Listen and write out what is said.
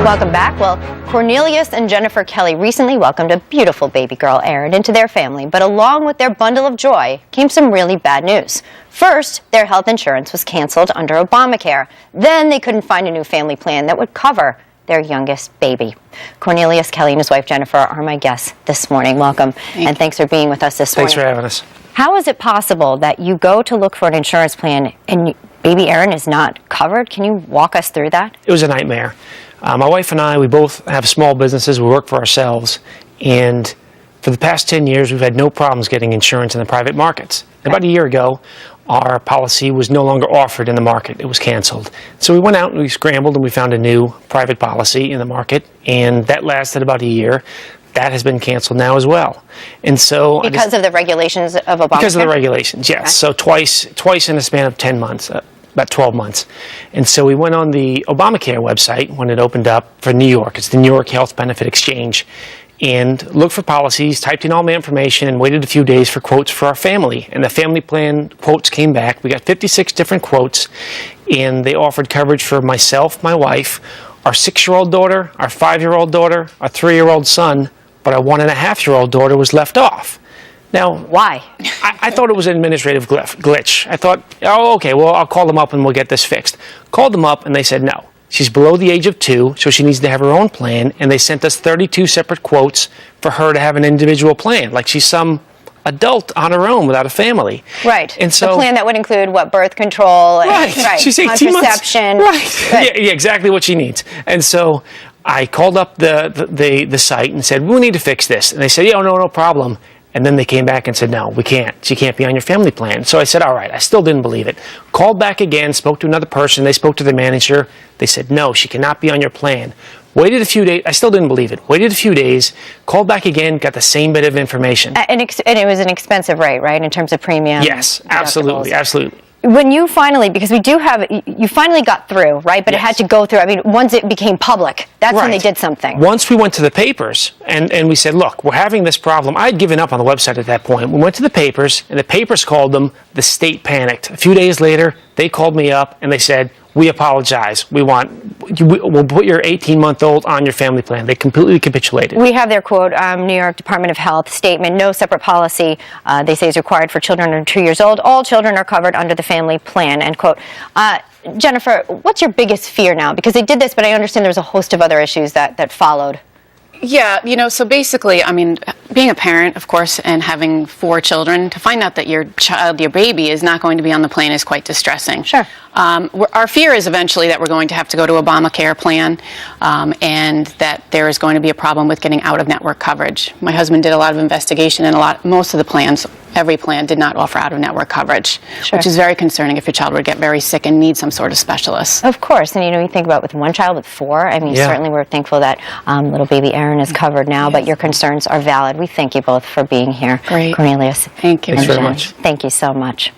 Welcome back. Well, Cornelius and Jennifer Kelly recently welcomed a beautiful baby girl, Erin, into their family, but along with their bundle of joy came some really bad news. First, their health insurance was canceled under Obamacare. Then they couldn't find a new family plan that would cover their youngest baby. Cornelius Kelly and his wife Jennifer are my guests this morning. Welcome, and thanks for being with us this morning. Thanks for having us. How is it possible that you go to look for an insurance plan and baby Erin is not covered? Can you walk us through that? It was a nightmare. My wife and I, we both have small businesses. We work for ourselves. And for the past 10 years, we've had no problems getting insurance in the private markets. About a year ago, our policy was no longer offered in the market. It was canceled. So we went out and we scrambled and we found a new private policy in the market. And that lasted about a year. That has been canceled now as well. And so because of the regulations of Obamacare? Because of the regulations, yes. Okay. So twice in a span of 10 months. About 12 months. And so we went on the Obamacare website when it opened up for New York. It's the New York Health Benefit Exchange. And looked for policies, typed in all my information, and waited a few days for quotes for our family. And the family plan quotes came back. We got 56 different quotes, and they offered coverage for myself, my wife, our 6-year-old daughter, our 5-year-old daughter, our 3-year-old son, but our 1.5-year-old daughter was left off. Now, why? I thought it was an administrative glitch. I thought, oh, okay, well, I'll call them up and we'll get this fixed. Called them up and they said no. She's below the age of 2, so she needs to have her own plan, and they sent us 32 separate quotes for her to have an individual plan, like she's some adult on her own without a family. Right. And so the plan that would include what, birth control, right. She's 18 contraception. Months. Right. Yeah, exactly what she needs. And so I called up the site and said, we need to fix this. And they said, yeah, no problem. And then they came back and said, no, we can't. She can't be on your family plan. So I said, all right. I still didn't believe it. Called back again, spoke to another person. They spoke to the manager. They said, no, she cannot be on your plan. Waited a few days. I still didn't believe it. Waited a few days. Called back again. Got the same bit of information. And it was an expensive rate, right, in terms of premium? Yes, absolutely, absolutely. When you finally, because we do have, you finally got through, right? But yes. It had to go through, I mean, once it became public, that's right. When they did something. Once we went to the papers and we said, look, we're having this problem. I had given up on the website at that point. We went to the papers and the papers called them, the state panicked. A few days later, they called me up and they said, we apologize. We'll put your 18-month-old on your family plan. They completely capitulated. We have their quote, New York Department of Health statement, no separate policy, they say is required for children under 2 years old. All children are covered under the family plan, end quote. Jennifer, what's your biggest fear now? Because they did this, but I understand there's a host of other issues that followed. Yeah, so basically, I mean, being a parent, of course, and having 4 children, to find out that your child, your baby, is not going to be on the plan is quite distressing. Sure. Our fear is eventually that we're going to have to go to a Obamacare plan, and that there is going to be a problem with getting out-of-network coverage. My husband did a lot of investigation, and most of the plans, every plan did not offer out-of-network coverage, sure. Which is very concerning if your child would get very sick and need some sort of specialist. Of course, and you think about with one child with 4, I mean, certainly we're thankful that little baby Erin is covered now, yes. But your concerns are valid. We thank you both for being here. Great. Cornelius. Thank you. Thanks very much. Thank you so much.